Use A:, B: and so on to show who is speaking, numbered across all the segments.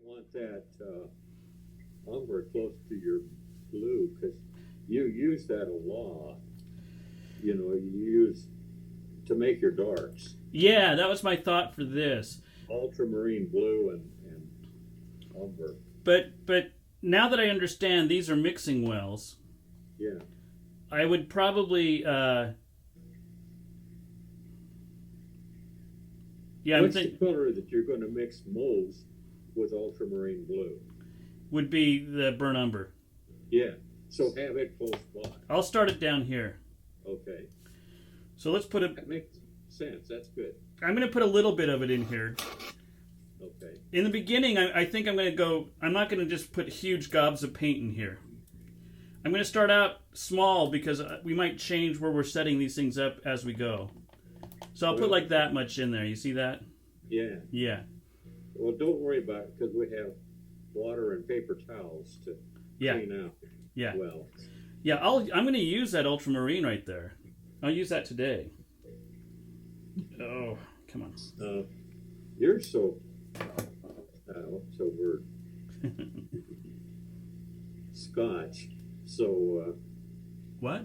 A: want that umber close to your blue because you use that a lot. You use to make your darks.
B: Yeah, that was my thought for this.
A: Ultramarine blue and umber.
B: But now that I understand these are mixing wells,
A: Yeah.
B: I would probably yeah,
A: What's the color that you're going to mix most with ultramarine blue?
B: would be the burnt umber.
A: Yeah. So have it close by.
B: I'll start it down here.
A: Okay.
B: So let's put
A: That makes sense. That's good.
B: I'm going to put a little bit of it in here.
A: Okay.
B: In the beginning, I think I'm going to go. I'm not going to just put huge gobs of paint in here. I'm going to start out small because we might change where we're setting these things up as we go. So I'll put like that much in there. You see that?
A: Yeah.
B: Yeah.
A: Well, don't worry about it because we have water and paper towels to clean out.
B: Yeah.
A: Well.
B: Yeah. I'm going to use that ultramarine right there. I'll use that today. Oh, come on.
A: You're so. What's the word? Scotch. So.
B: What?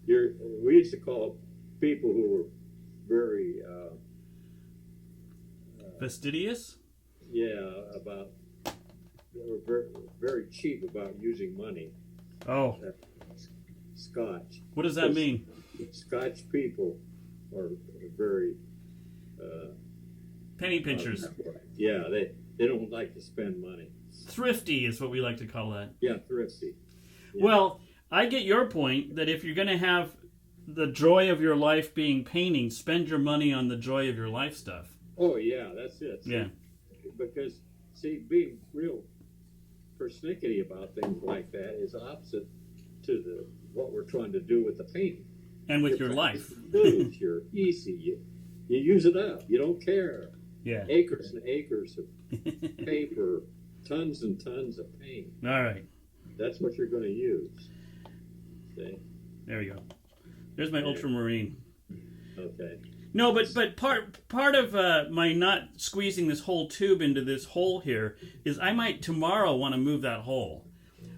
A: We used to call people who were very.
B: Fastidious?
A: Yeah, about. They were very, very cheap about using money.
B: Oh.
A: Scotch.
B: What does that mean?
A: Scotch people are very.
B: Penny pinchers.
A: Yeah, they don't like to spend money.
B: Thrifty is what we like to call that.
A: Yeah, thrifty. Yeah.
B: Well, I get your point that if you're going to have the joy of your life being painting, spend your money on the joy of your life stuff.
A: Oh, yeah, that's it.
B: Yeah.
A: Because, being real persnickety about things like that is opposite to what we're trying to do with the painting.
B: And with your life.
A: You're easy. You use it up. You don't care.
B: Yeah.
A: Acres and acres of paper, tons and tons of paint.
B: All right.
A: That's what you're going to use. See?
B: There we go. There's my ultramarine.
A: Okay.
B: No, but part of my not squeezing this whole tube into this hole here is I might tomorrow want to move that hole.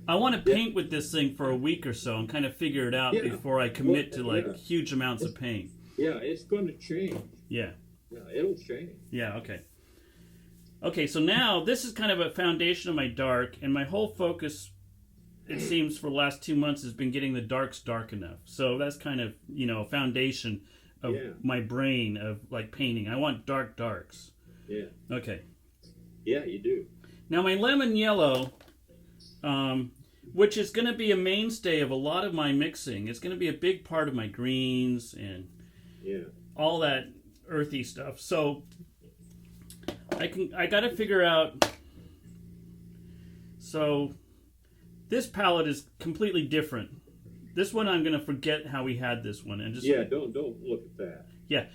B: I want to paint with this thing for a week or so and kind of figure it out before I commit to huge amounts of paint.
A: Yeah, it's going to change.
B: Yeah.
A: Yeah, it'll change.
B: Yeah, okay. Okay, so now this is kind of a foundation of my dark, and my whole focus, it seems, for the last 2 months has been getting the darks dark enough. So that's kind of, a foundation of my brain of, painting. I want dark darks.
A: Yeah.
B: Okay.
A: Yeah, you do.
B: Now my lemon yellow, which is going to be a mainstay of a lot of my mixing. It's going to be a big part of my greens and all that earthy stuff. So I got to figure out. So this palette is completely different. This one I'm going to forget how we had this one and just
A: don't look at that.
B: Yeah.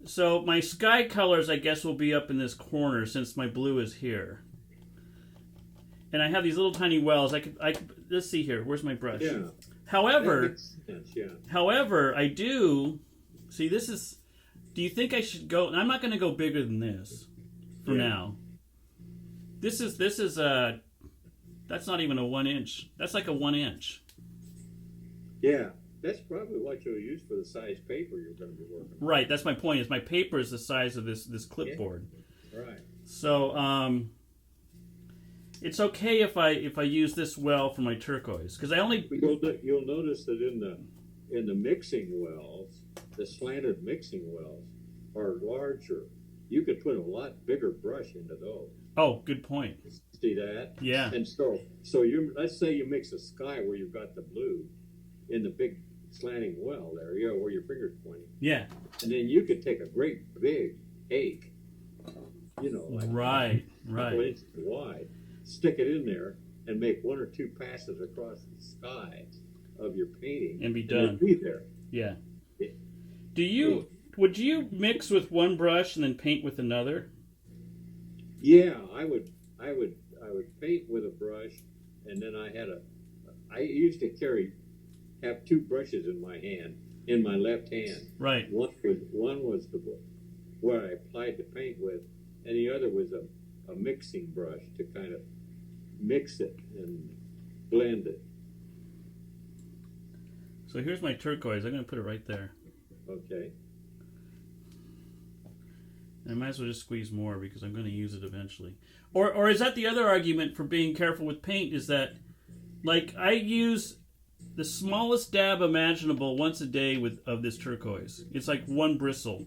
B: So my sky colors I guess will be up in this corner since my blue is here. And I have these little tiny wells. Let's see here. Where's my brush?
A: Yeah.
B: However,
A: yeah.
B: However, I do see this is. Do you think I should go? I'm not going to go bigger than this for now. This is that's not even a 1 inch. That's like a 1 inch.
A: Yeah, that's probably what you'll use for the size paper you're going to be working on.
B: Right. That's my point. Is my paper is the size of this clipboard.
A: Yeah. Right.
B: So it's okay if I use this well for my turquoise because I only.
A: You'll notice that in the mixing wells, the slanted mixing wells are larger. You could put a lot bigger brush into those.
B: Oh, good point.
A: See that?
B: Yeah.
A: And so let's say you mix a sky where you've got the blue in the big slanting well there, where your finger's pointing.
B: Yeah.
A: And then you could take a great big ache, like
B: right,
A: a couple inches wide, stick it in there, and make 1 or 2 passes across the sky of your painting,
B: and be done.
A: And be there.
B: Yeah. Would you mix with one brush and then paint with another?
A: Yeah, I would paint with a brush, and then I used to have 2 brushes in my hand, in my left hand.
B: Right.
A: One was the where I applied the paint with, and the other was a a mixing brush to kind of mix it and blend it.
B: So here's my turquoise. I'm going to put it right there.
A: Okay.
B: And I might as well just squeeze more because I'm going to use it eventually. Or is that the other argument for being careful with paint, is that, like, I use the smallest dab imaginable once a day of this turquoise. It's like one bristle.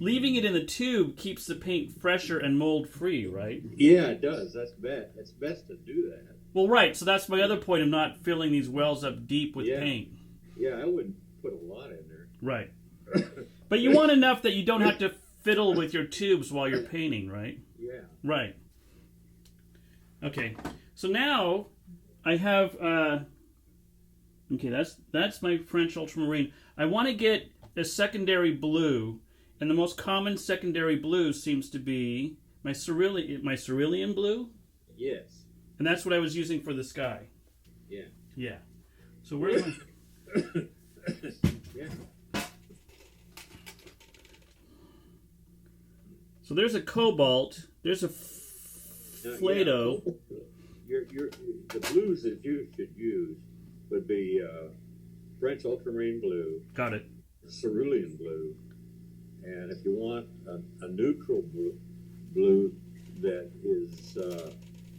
B: Leaving it in the tube keeps the paint fresher and mold free, right?
A: Yeah, it does. That's best. It's best to do that.
B: Well, right. So that's my other point of not filling these wells up deep with paint.
A: Yeah, I wouldn't put a lot in there.
B: Right. But you want enough that you don't have to fiddle with your tubes while you're painting, right?
A: Yeah.
B: Right. Okay. So now I have okay, that's my French ultramarine. I want to get a secondary blue, and the most common secondary blue seems to be my cerulean blue.
A: Yes.
B: And that's what I was using for the sky.
A: Yeah.
B: Yeah. So where's my
A: Yeah.
B: So there's a cobalt, there's a Flado.
A: The blues that you should use would be French ultramarine blue,
B: Got it.
A: cerulean blue, and if you want a neutral blue that is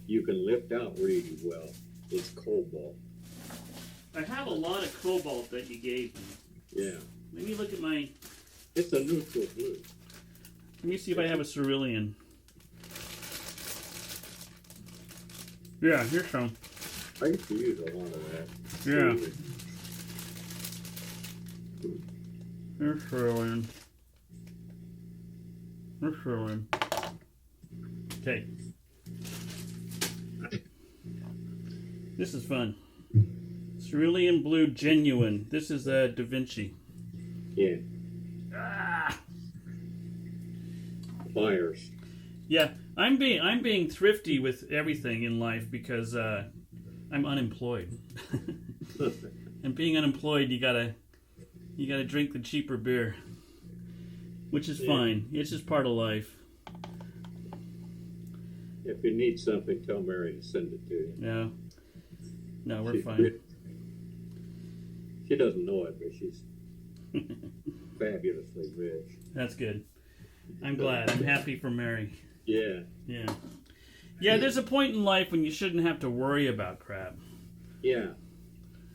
A: you can lift out really well, it's cobalt.
B: I have a lot of cobalt that you gave me.
A: Yeah,
B: Let me look at my.
A: it's a neutral blue.
B: Let me see if I have a cerulean. Yeah, here's some.
A: I used to use a lot of that.
B: Yeah. Here's cerulean. Here's cerulean. Okay. This is fun. Cerulean blue genuine. This is Da Vinci.
A: Yeah.
B: Ah!
A: Pliers.
B: Yeah, I'm being thrifty with everything in life because I'm unemployed. And being unemployed, you gotta drink the cheaper beer, which is fine. It's just part of life.
A: If you need something, tell Mary to send it to you.
B: Yeah. No, we're fine.
A: She doesn't know it, but she's fabulously rich.
B: That's good. I'm glad. I'm happy for Mary.
A: Yeah.
B: Yeah. Yeah, there's a point in life when you shouldn't have to worry about crap.
A: Yeah.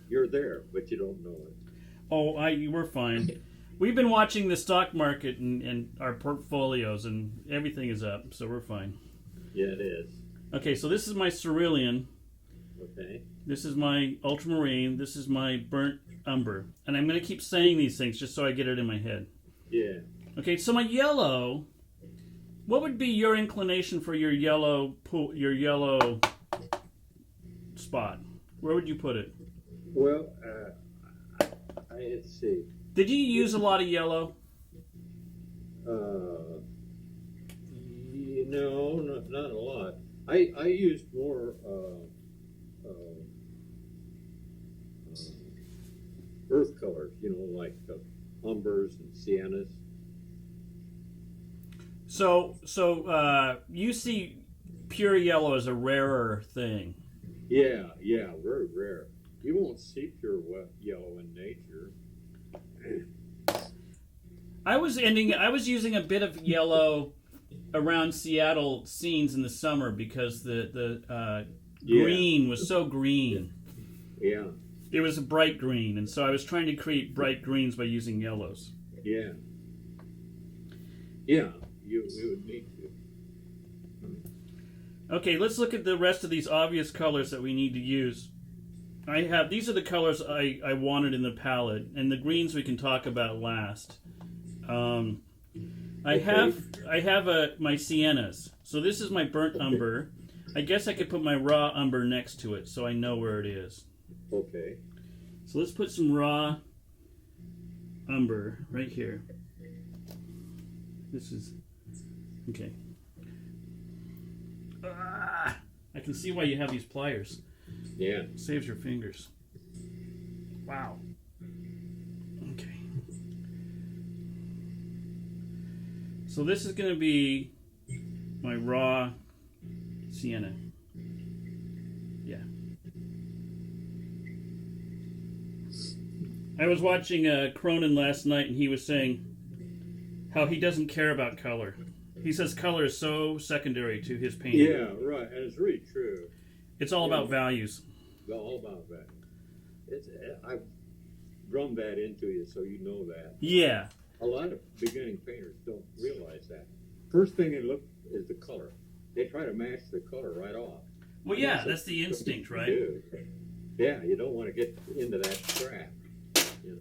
A: You're there, but you don't know it.
B: Oh, we're fine. We've been watching the stock market and our portfolios, and everything is up, so we're fine.
A: Yeah, it is.
B: Okay, so this is my cerulean.
A: Okay.
B: This is my ultramarine. This is my burnt umber. And I'm going to keep saying these things just so I get it in my head.
A: Yeah.
B: Okay, so my yellow. What would be your inclination for your yellow spot? Where would you put it?
A: Well, let's see.
B: Did you use a lot of yellow?
A: No, not a lot. I used more earth colors, like umbers and siennas.
B: So you see pure yellow as a rarer thing.
A: Yeah, very rare. You won't see pure yellow in nature.
B: I was using a bit of yellow around Seattle scenes in the summer because the green was so green.
A: Yeah.
B: It was a bright green, and so I was trying to create bright greens by using yellows.
A: Yeah. Yeah, you would need to.
B: Okay, let's look at the rest of these obvious colors that we need to use. These are the colors I wanted in the palette, and the greens we can talk about last. I have my siennas. So this is my burnt umber. I guess I could put my raw umber next to it so I know where it is.
A: Okay.
B: So let's put some raw umber right here. This is okay. I can see why you have these pliers.
A: Yeah.
B: Saves your fingers. Wow. Okay. So this is going to be my raw sienna. Yeah. I was watching Cronin last night, and he was saying how he doesn't care about color. He says color is so secondary to his painting.
A: Yeah, right, and it's really true.
B: It's all about values.
A: It's all about that. I've drummed that into you so you know that.
B: Yeah.
A: A lot of beginning painters don't realize that. First thing they look is the color. They try to match the color right off.
B: Well, yeah, that's the instinct, right?
A: Do. Yeah, you don't want to get into that trap. You know.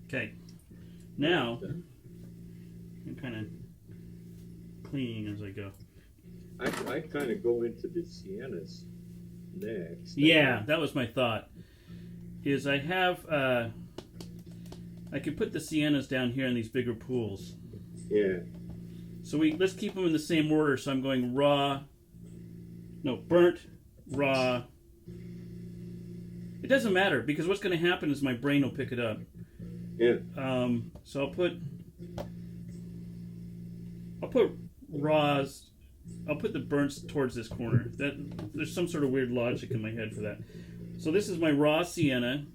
B: Okay. Now, I'm kind of cleaning as I go.
A: I kind of go into the siennas next.
B: Yeah, that was my thought. Is I have I could put the siennas down here in these bigger pools.
A: Yeah.
B: So let's keep them in the same order. So I'm going burnt, raw. It doesn't matter because what's going to happen is my brain will pick it up.
A: Yeah.
B: So I'll put raws. I'll put the burns towards this corner. There's some sort of weird logic in my head for that. So this is my raw sienna.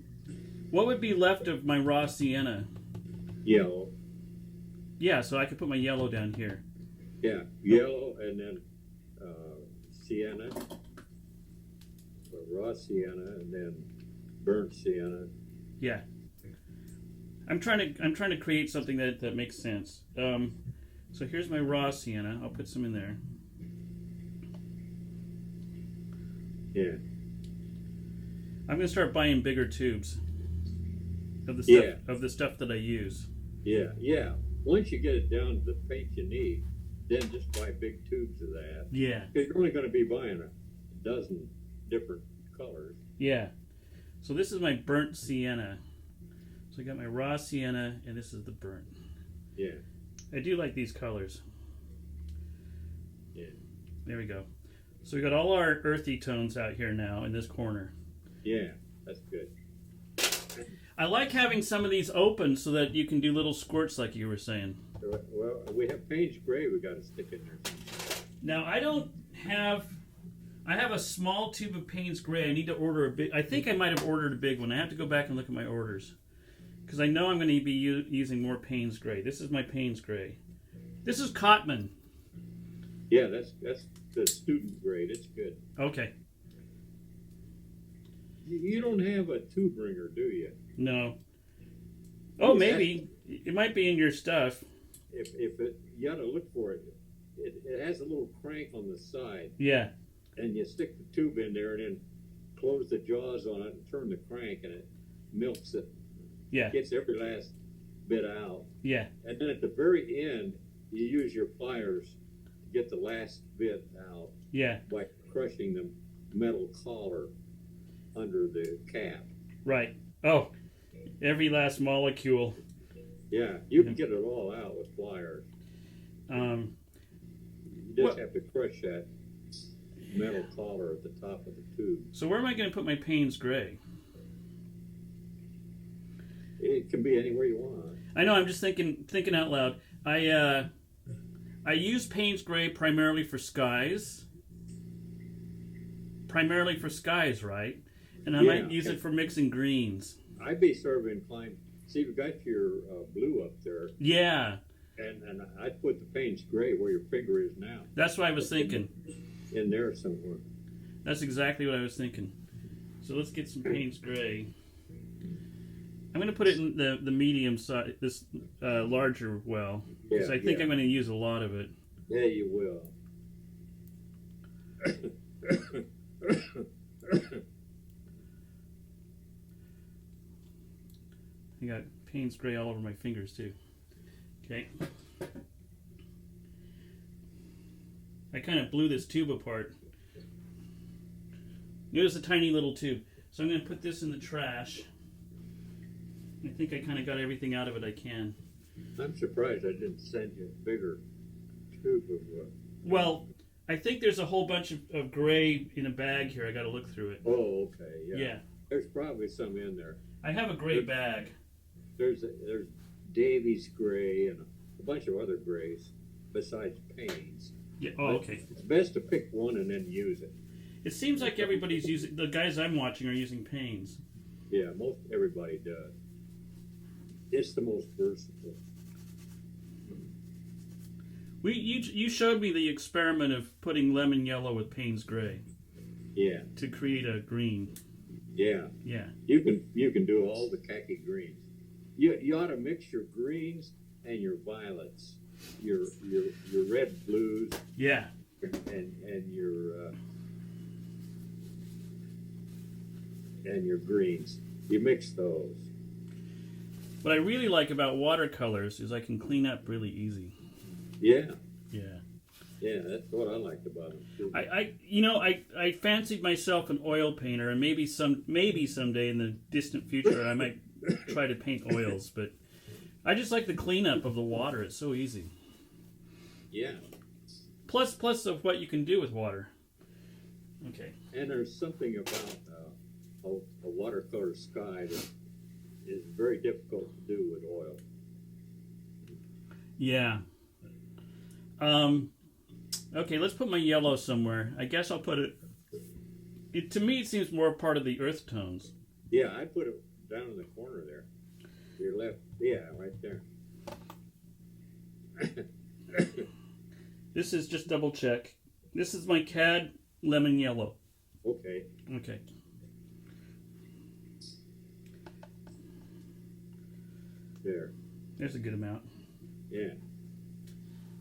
B: What would be left of my raw sienna?
A: Yellow.
B: Yeah, so I could put my yellow down here.
A: Yeah, yellow and then sienna, raw sienna, and then burnt sienna.
B: Yeah. I'm trying to create something that makes sense. So here's my raw sienna. I'll put some in there.
A: Yeah.
B: I'm gonna start buying bigger tubes of the stuff that I use.
A: Yeah. Once you get it down to the paint you need, then just buy big tubes of that.
B: Yeah.
A: Because you're only going to be buying a dozen different colors.
B: Yeah. So this is my burnt sienna. So I got my raw sienna, and this is the burnt.
A: Yeah.
B: I do like these colors.
A: Yeah.
B: There we go. So we got all our earthy tones out here now in this corner.
A: Yeah, that's good.
B: I like having some of these open so that you can do little squirts like you were saying.
A: Well, we have Payne's Gray we got to stick in there.
B: Now, I have a small tube of Payne's Gray. I need to order a big, I think I might have ordered a big one. I have to go back and look at my orders. Because I know I'm going to be using more Payne's Gray. This is my Payne's Gray. This is Cotman.
A: Yeah, that's the student grade. It's good.
B: Okay.
A: You don't have a tube ringer, do you?
B: No. Oh, maybe. It might be in your stuff.
A: If you got to look for it. It has a little crank on the side.
B: Yeah.
A: And you stick the tube in there and then close the jaws on it and turn the crank and it milks it.
B: Yeah.
A: Gets every last bit out.
B: Yeah.
A: And then at the very end, you use your pliers to get the last bit out.
B: Yeah.
A: By crushing the metal collar under the cap.
B: Right. Oh, every last molecule.
A: Yeah, you can get it all out with pliers. You just have to crush that metal collar at the top of the tube.
B: So where am I going to put my Payne's Gray?
A: It can be anywhere you want.
B: I know. I'm just thinking out loud. I use Payne's Gray primarily for skies. Right? And I might use it for mixing greens.
A: I'd be sort of inclined. See, you've got your blue up there.
B: Yeah.
A: And I'd put the Payne's Gray where your finger is now.
B: That's what I was thinking.
A: In there somewhere.
B: That's exactly what I was thinking. So let's get some Payne's Gray. I'm going to put it in the medium size, this larger well, because I think I'm going to use a lot of it.
A: Yeah, you will.
B: I got Payne's Gray all over my fingers too. Okay. I kind of blew this tube apart. Notice a tiny little tube. So I'm going to put this in the trash. I think I kind of got everything out of it I can.
A: I'm surprised I didn't send you a bigger tube of
B: Well, I think there's a whole bunch of gray in a bag here. I got to look through it.
A: Oh, okay.
B: Yeah.
A: There's probably some in there.
B: I have a gray bag.
A: There's Davies gray and a bunch of other grays besides Payne's.
B: Yeah. Oh, okay.
A: It's best to pick one and then use it.
B: It seems like everybody's using, the guys I'm watching are using Payne's.
A: Yeah, most everybody does. It's the most versatile.
B: You showed me the experiment of putting lemon yellow with Payne's gray
A: Yeah,
B: to create a green.
A: yeah.
B: Yeah.
A: You can do all the khaki greens. You ought to mix your greens and your violets, your red blues,
B: Yeah.
A: and your greens. You mix those.
B: What I really like about watercolors is I can clean up really easy.
A: Yeah,
B: Yeah.
A: yeah. That's what I liked about them too.
B: I fancied myself an oil painter, and maybe someday in the distant future I might try to paint oils, but I just like the cleanup of the water. It's so easy.
A: Yeah,
B: Plus of what you can do with water. Okay.
A: and there's something about a watercolor sky that is very difficult to do with oil.
B: Yeah. Okay, let's put my yellow somewhere. I guess I'll put it. To me, it seems more part of the earth tones.
A: Yeah, I put it down in the corner there. Your left, yeah, right there.
B: This is just double check. This is my CAD lemon yellow.
A: Okay.
B: Okay.
A: There.
B: There's a good amount.
A: Yeah.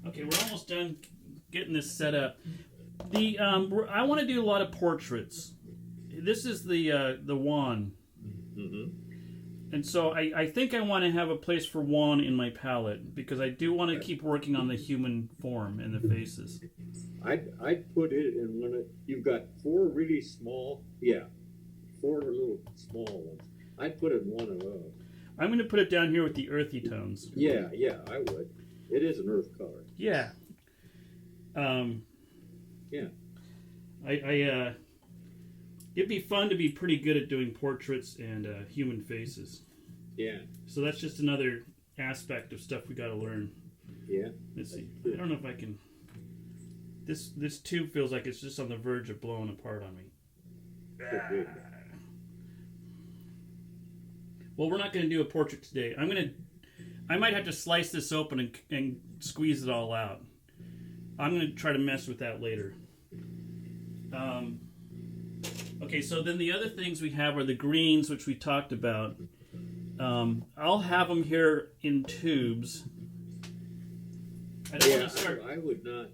B: Okay, we're almost done getting this set up. I want to do a lot of portraits. This is the Juan, and so I think I want to have a place for Juan in my palette because I do want to keep working on the human form and the faces.
A: I'd put it in one of, you've got four really small, four little small ones. I'd put it in one of those.
B: I'm going to put it down here with the earthy tones.
A: Yeah, I would. It is an earth color.
B: Yeah.
A: Yeah.
B: It'd be fun to be pretty good at doing portraits and human faces.
A: Yeah.
B: So that's just another aspect of stuff we got to learn.
A: Yeah.
B: Let's see. I don't know if I can. This tube feels like it's just on the verge of blowing apart on me.
A: Could be.
B: Well, we're not going to do a portrait today. I might have to slice this open and squeeze it all out. I'm going to try to mess with that later. Okay, so then the other things we have are the greens, which we talked about. I'll have them here in tubes. I don't want to start.
A: I would not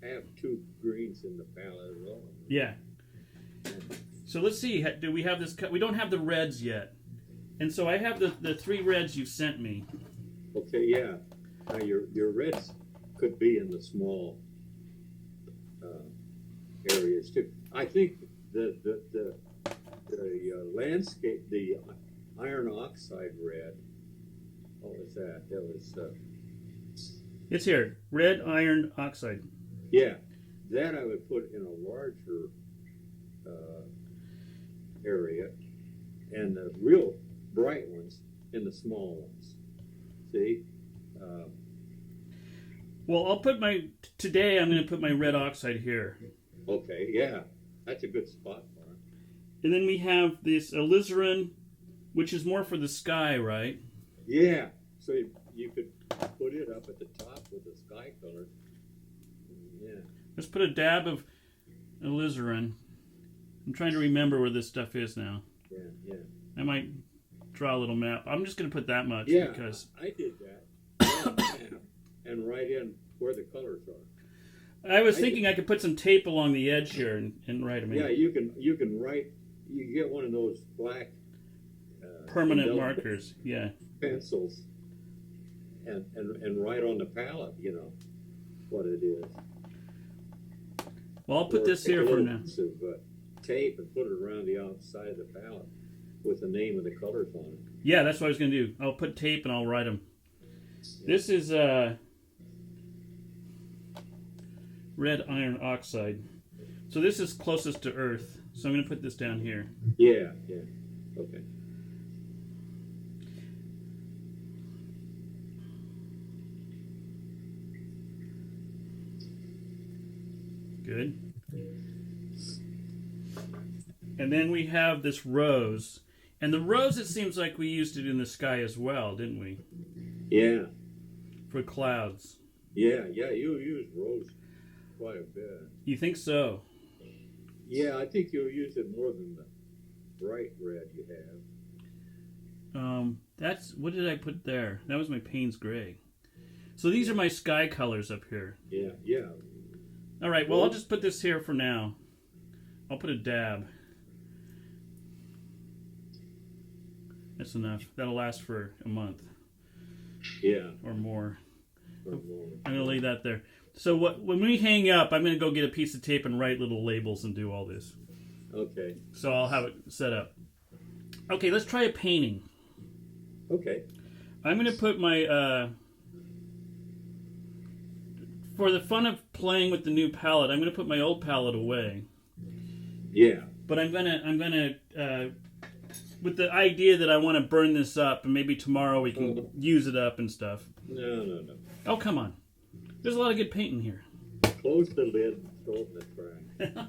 A: have two greens in the palette at all.
B: Yeah. So let's see. Do we have this? We don't have the reds yet. And so I have the three reds you sent me.
A: Okay, yeah. Now your reds could be in the small areas too. I think the landscape, the iron oxide red. What was that? That was
B: It's here. Red iron oxide.
A: yeah. That I would put in a larger area, and the real bright ones in the small ones. See?
B: Well, today I'm going to put my red oxide here.
A: Okay, yeah. That's a good spot for it.
B: And then we have this alizarin, which is more for the sky, right?
A: Yeah. So you could put it up at the top with the sky color. Yeah.
B: Let's put a dab of alizarin. I'm trying to remember where this stuff is now.
A: Yeah.
B: I might draw a little map. I'm just going to put that much because
A: I did that. And write in where the colors are.
B: I was thinking I could put some tape along the edge here and write them in.
A: Yeah, you can write. You can get one of those black
B: Permanent
A: indelible
B: markers. Yeah.
A: pencils, and write on the palette. You know what it is.
B: Well, I'll put this here for now.
A: Piece of tape and put it around the outside of the palette with the name of the colors on it.
B: Yeah, that's what I was going to do. I'll put tape and I'll write them. This is red iron oxide. So this is closest to Earth. So I'm going to put this down here.
A: Yeah. Okay.
B: Good. And then we have this rose. And the rose, it seems like we used it in the sky as well, didn't we?
A: Yeah.
B: For clouds.
A: Yeah, you use rose quite a bit.
B: You think so?
A: Yeah, I think you'll use it more than the bright red you have.
B: That's, what did I put there? That was my Payne's Gray. So these are my sky colors up here.
A: Yeah.
B: All right, well, I'll just put this here for now. I'll put a dab. That's enough. That'll last for a month.
A: Yeah.
B: Or more.
A: Or more.
B: I'm going to lay that there. So when we hang up, I'm going to go get a piece of tape and write little labels and do all this.
A: Okay.
B: So I'll have it set up. Okay, let's try a painting.
A: Okay.
B: I'm going to put my... for the fun of playing with the new palette, I'm going to put my old palette away.
A: Yeah.
B: But I'm gonna with the idea that I want to burn this up, and maybe tomorrow we can use it up and stuff.
A: No.
B: Oh, come on. There's a lot of good painting here.
A: Close the lid and throw it in the trash.